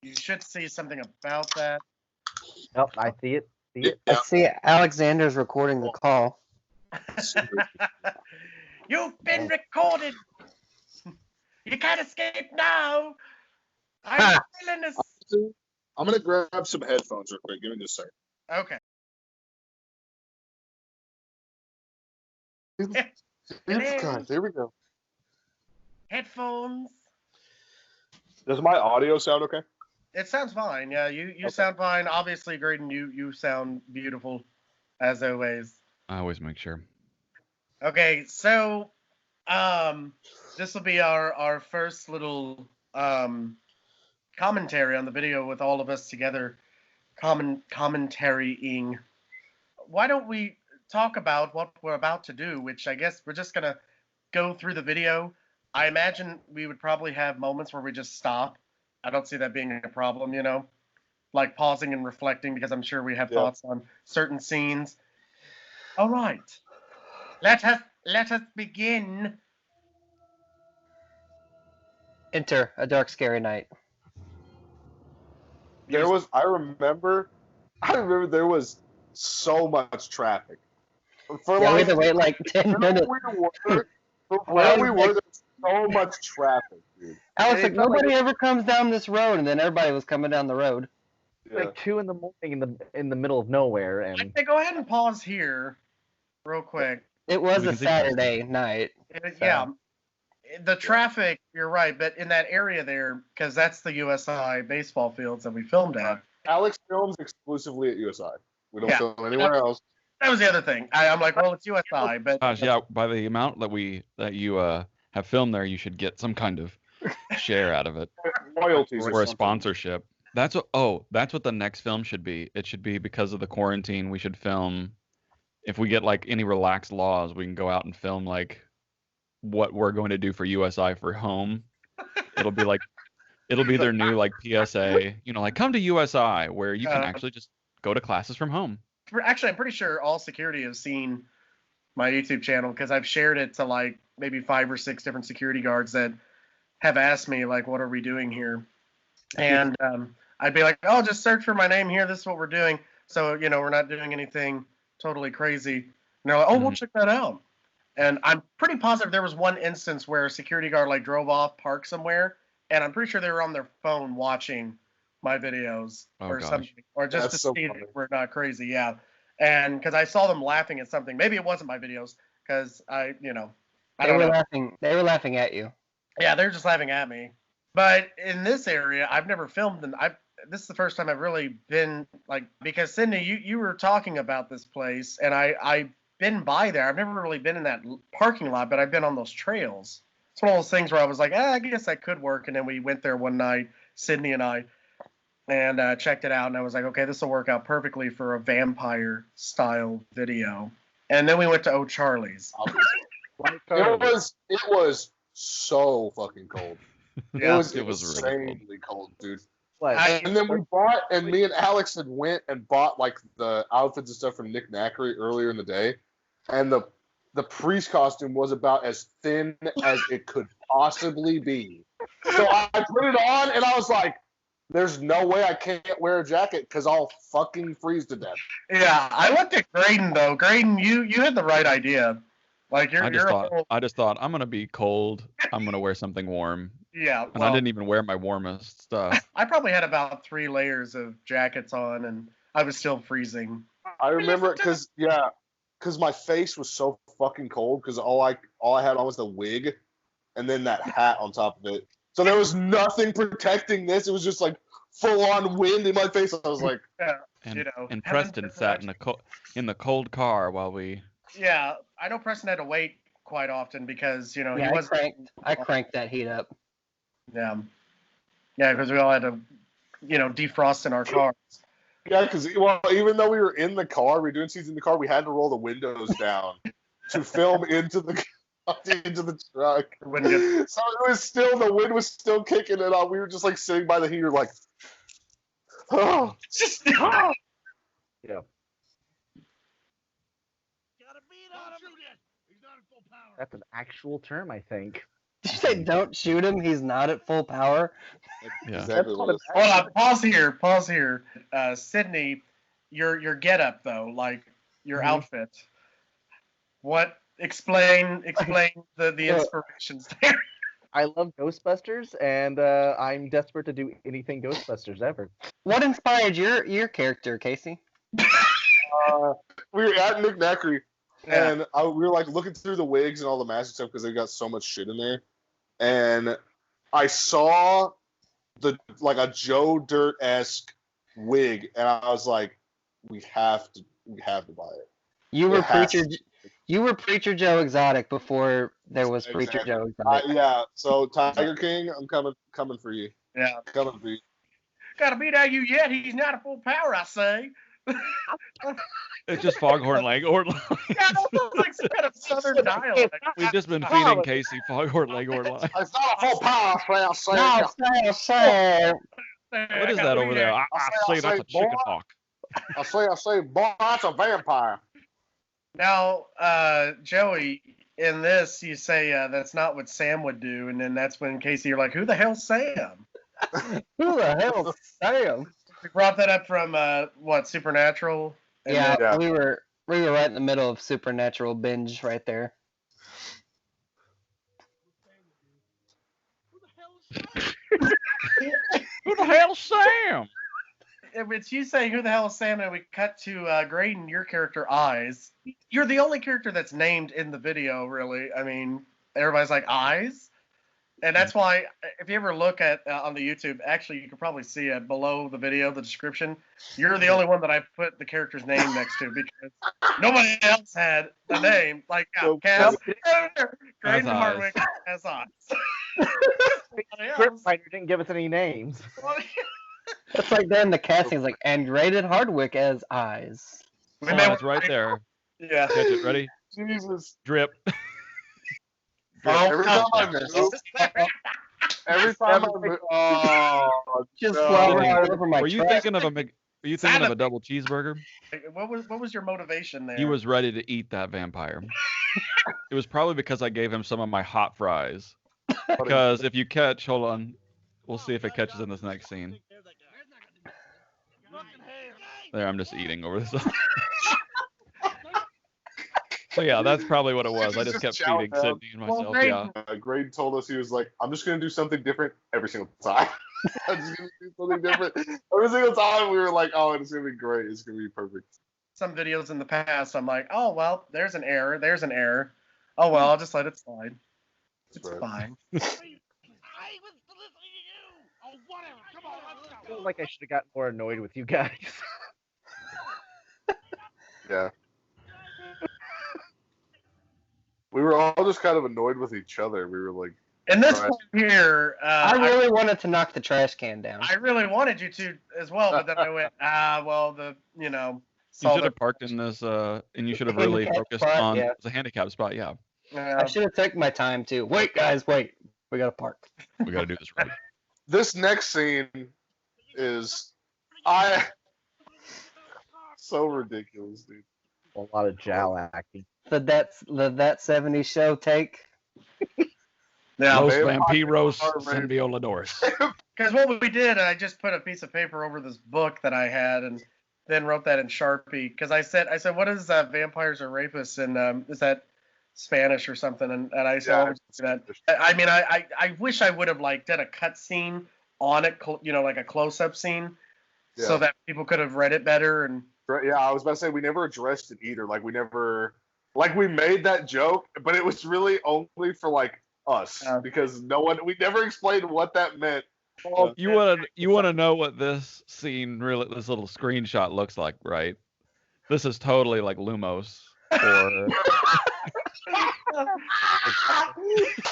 You should see something about that. Oh, I see it. Yeah. I see Alexander's recording the call. You've been recorded. You can't escape now. I'm feeling this. I'm gonna grab some headphones real quick. Give me just a second. Okay. God, there we go. Headphones. Does my audio sound okay? It sounds fine. Yeah, you Okay. sound fine. Obviously, Graden, you sound beautiful, as always. I always make sure. Okay, so this will be our first little commentary on the video with all of us together, commentarying. Why don't we talk about what we're about to do? Which I guess we're just gonna go through the video. I imagine we would probably have moments where we just stop. I don't see that being a problem, you know, like pausing and reflecting, because I'm sure we have thoughts on certain scenes. All right, let us begin. Enter A Dark Scary Night. I remember there was so much traffic. We had to wait like 10 minutes. Where we were, there was so much traffic, dude. Alex, like, nobody ever comes down this road, and then everybody was coming down the road. Yeah. Like 2 in the morning in the middle of nowhere, and Okay, go ahead and pause here, real quick. It was a Saturday night. Yeah, the traffic. You're right, but in that area there, because that's the USI baseball fields that we filmed at. Alex films exclusively at USI. We don't Yeah. film anywhere else. That was the other thing. I'm like, well, it's USI, but Gosh, yeah, by the amount that you have filmed there, you should get some kind of share out of it. Royalties Or a sponsorship. That's what the next film should be. It should be, because of the quarantine, we should film, if we get like any relaxed laws, we can go out and film like what we're going to do for USI for home. It'll be their new like PSA, you know, like come to USI, where you can actually just go to classes from home. Actually, I'm pretty sure all security has seen my YouTube channel, because I've shared it to like maybe 5 or 6 different security guards that have asked me like, what are we doing here? And I'd be like, oh, just search for my name here. This is what we're doing. So, you know, we're not doing anything totally crazy. And they're like, oh, we'll check that out. And I'm pretty positive there was one instance where a security guard like drove off, parked somewhere, and I'm pretty sure they were on their phone watching my videos something, or just to see that we're not crazy. Yeah. And because I saw them laughing at something. Maybe it wasn't my videos, because I don't know. They were laughing at you. Yeah, they're just laughing at me. But in this area, I've never filmed them. This is the first time I've really been like, because Sidney, you were talking about this place, and I've been by there. I've never really been in that parking lot, but I've been on those trails. It's one of those things where I was like, I guess that could work. And then we went there one night, Sidney and I, and checked it out. And I was like, okay, this will work out perfectly for a vampire style video. And then we went to O'Charlie's. It was so fucking cold. Yeah, it was insanely really cold, dude. Like, and then me and Alex had went and bought like the outfits and stuff from Nick Knackery earlier in the day, and the priest costume was about as thin as it could possibly be. So I put it on, and I was like, there's no way I can't wear a jacket because I'll fucking freeze to death. Yeah, I looked at Graden though. Graden, you had the right idea. Like I just thought I'm gonna be cold. I'm gonna wear something warm. Yeah, and I didn't even wear my warmest stuff. I probably had about 3 layers of jackets on, and I was still freezing. I remember because my face was so fucking cold because all I had on was the wig, and then that hat on top of it. So there was nothing protecting this. It was just like full on wind in my face. I was like, and Preston sat in the cold car while we. Yeah, I know Preston had to wait quite often because he was. I cranked that heat up. Yeah, because we all had to, defrost in our cars. Yeah, because even though we were in the car, we were doing scenes in the car, we had to roll the windows down to film into the truck. So it was still, the wind was still kicking it up. We were just like sitting by the heater, like, oh, just oh. Yeah. That's an actual term, I think. Did you say don't shoot him? He's not at full power. Yeah. Exactly what it is. Hold on, pause here. Sidney, your getup though, like your outfit. What explain the inspirations there. I love Ghostbusters, and I'm desperate to do anything Ghostbusters ever. What inspired your character, Casey? We were at Nick Nackery, Yeah. and we were like looking through the wigs and all the magic stuff because they got so much shit in there. And I saw a Joe Dirt-esque wig, and I was like, we have to buy it. You were It has preacher. to. You were Preacher Joe Exotic before there was Preacher Exactly. Joe Exotic. Yeah. So Tiger King, I'm coming for you. Yeah. Coming for you. Gotta beat out you yet. He's not at full power, I say. It's just Foghorn Leghorn. Yeah, that's like some kind of southern dialect. We've just been feeding Casey Foghorn Leghorn lines. It's not a full power, I'll say. No, sir. What is that over there? I say that's a chicken hawk. I say, boy, that's a vampire. Now, Joey, in this, you say that's not what Sam would do, and then that's when Casey, you're like, who the hell's Sam? Who the hell, Sam? We brought that up from Supernatural. And, Yeah, Yeah. we were right in the middle of Supernatural binge right there. Who the hell's Sam? if it's you saying who the hell is Sam, and we cut to Graden, your character Eyes. You're the only character that's named in the video, really. I mean, everybody's like Eyes, and that's why if you ever look at on the YouTube, actually you can probably see it below the video, the description. You're the only one that I put the character's name next to because nobody else had a name like Cass. Graden Hardwick has Eyes. Scriptwriter didn't give us any names. It's like then the casting's like, and rated Hardwick as Eyes. Oh, it's right there. Yeah. Catch it. Ready? Jesus. Drip. Every time I move, every time I move, oh, Just no. flower all over my Were you truck. thinking of a double cheeseburger? What was your motivation there? He was ready to eat that vampire. It was probably because I gave him some of my hot fries. Because if you catch, hold on, we'll see if it catches in this next scene. There, I'm just eating over this. So yeah, that's probably what it was. I just kept feeding Sidney and myself. Yeah. Graden told us, he was like, I'm just going to do something different every single time. I'm just going to do something different. Every single time we were like, oh, it's going to be great. It's going to be perfect. Some videos in the past, I'm like, oh, well, there's an error. There's an error. Oh, well, I'll just let it slide. It's fine. I feel like I should have gotten more annoyed with you guys. Yeah. We were all just kind of annoyed with each other. We were like, In this Right. point here, I really wanted to knock the trash can down. I really wanted you to as well, but then I went, well, You saw should the- have parked in this, and you should have really Handicap focused spot, on yeah. the handicap spot. Yeah, I should have taken my time too. Wait, guys, wait. We gotta park. we got to do this right. this next scene is so ridiculous, dude. A lot of jowl acting. The that 70s show take. Yeah, Los man, Vampiros Hard Raid. Sin Violadores. because what we did, I just put a piece of paper over this book that I had, and then wrote that in Sharpie. Because I said, what is vampires or rapists, and is that Spanish or something? And I said, Yeah, oh, we should do that. I mean, I wish I would have like done a cut scene on it, like a close up scene, so Yeah. that people could have read it better. And Yeah, I was about to say, we never addressed it either. Like, we made that joke, but it was really only for, like, us. Because we never explained what that meant. Well, you want to know what this little screenshot looks like, right? This is totally like Lumos or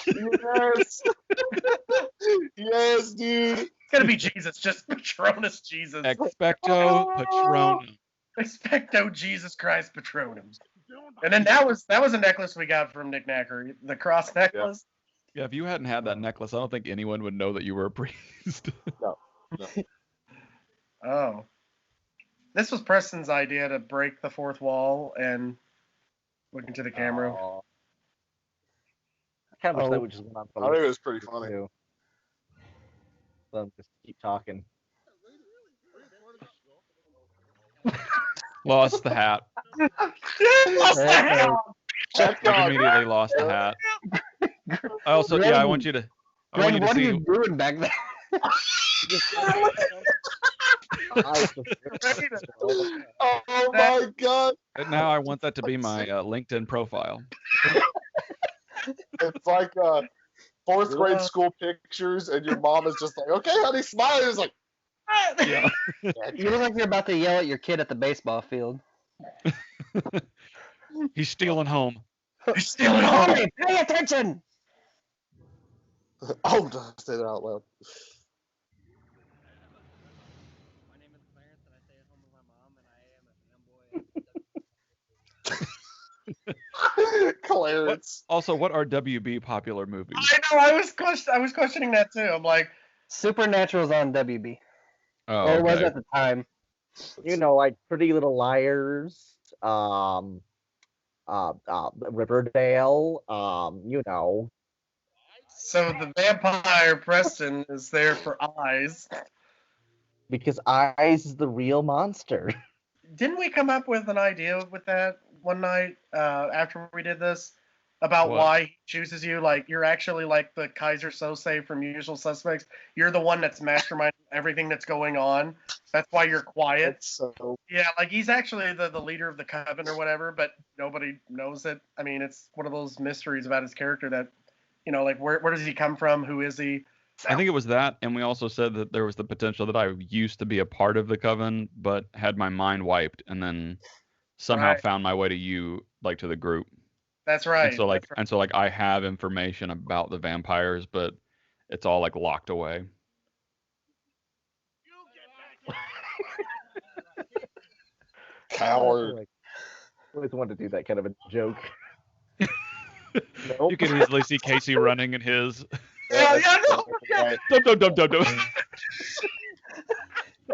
Yes. Yes, dude. it's gonna be Jesus, just Patronus Jesus. Expecto Patronum. Expecto Jesus Christ Patronum. And then that was a necklace we got from Nick Nacker, the cross necklace. Yeah, if you hadn't had that necklace, I don't think anyone would know that you were a priest. Oh. This was Preston's idea to break the fourth wall and look into the camera. I kind of wish that would just went on. I think it was pretty funny. Too. So just keep talking. Lost the hat. Okay. Check Like out. immediately lost the hat. I also, yeah, I want you to. I want Greg, you to what are see. you doing back there? Oh my god! Now I want that to be my LinkedIn profile. It's like fourth grade school pictures, and your mom is just like, "Okay, honey, smile." It's like, Yeah. You look like you're about to yell at your kid at the baseball field. He's stealing home. He's stealing home. Hey, pay attention! "Oh, don't say that out loud." My name is Clarence, and I stay at home with my mom, and I am a fanboy. Clarence. Also, what are WB popular movies? I know. I was questioning that too. I'm like, Supernatural's on WB. Oh, Or was okay. at the time. You know, like Pretty Little Liars, Riverdale, you know. so the vampire Preston is there for eyes. Because Eyes is the real monster. Didn't we come up with an idea with that one night after we did this about What? why he chooses you? Like you're actually like the Kaiser Sose from Usual Suspects. You're the one that's masterminding everything that's going on. That's why you're quiet. It's so. Yeah, like he's actually the leader of the coven or whatever, but nobody knows it. I mean, it's one of those mysteries about his character that, you know, like where does he come from? Who is he? I think it was that, and we also said that there was the potential that I used to be a part of the coven, but had my mind wiped, and then somehow Right. found my way to you, like to the group. That's right. And so like I have information about the vampires, but it's all like locked away. Coward. I always wanted to do that kind of a joke. Nope. You can easily see Casey running in his. Yeah, no, Right. Dum, dum, dum, dum, dum.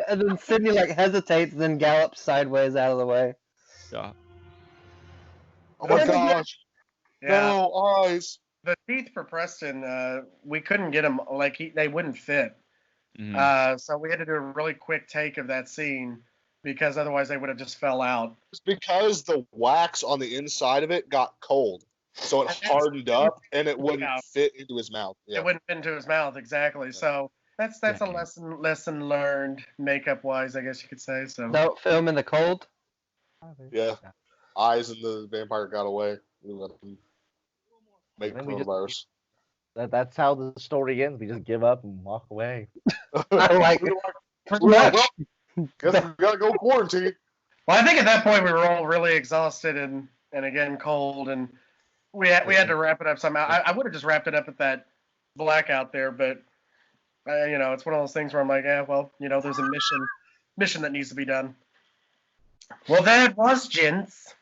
And then Sidney like hesitates, then gallops sideways out of the way. Yeah. Oh my gosh. Yeah. No, eyes. The teeth for Preston, we couldn't get them. Like they wouldn't fit. Mhm. So we had to do a really quick take of that scene because otherwise they would have just fell out. It's because the wax on the inside of it got cold. So it hardened up and it wouldn't fit into his mouth. Yeah. It wouldn't fit into his mouth exactly. So that's a lesson learned makeup wise, I guess you could say. So Don't film in the cold. Yeah. Eyes and the vampire got away. We let them make And then we just- coronavirus. That's how the story ends. We just give up and walk away. I like it. pretty much. Well, guess we gotta go quarantine. Well, I think at that point we were all really exhausted and again cold, and we had to wrap it up somehow. I would have just wrapped it up at that blackout there, but you know, it's one of those things where I'm like, yeah, well, you know, there's a mission that needs to be done. Well, there it was, gents.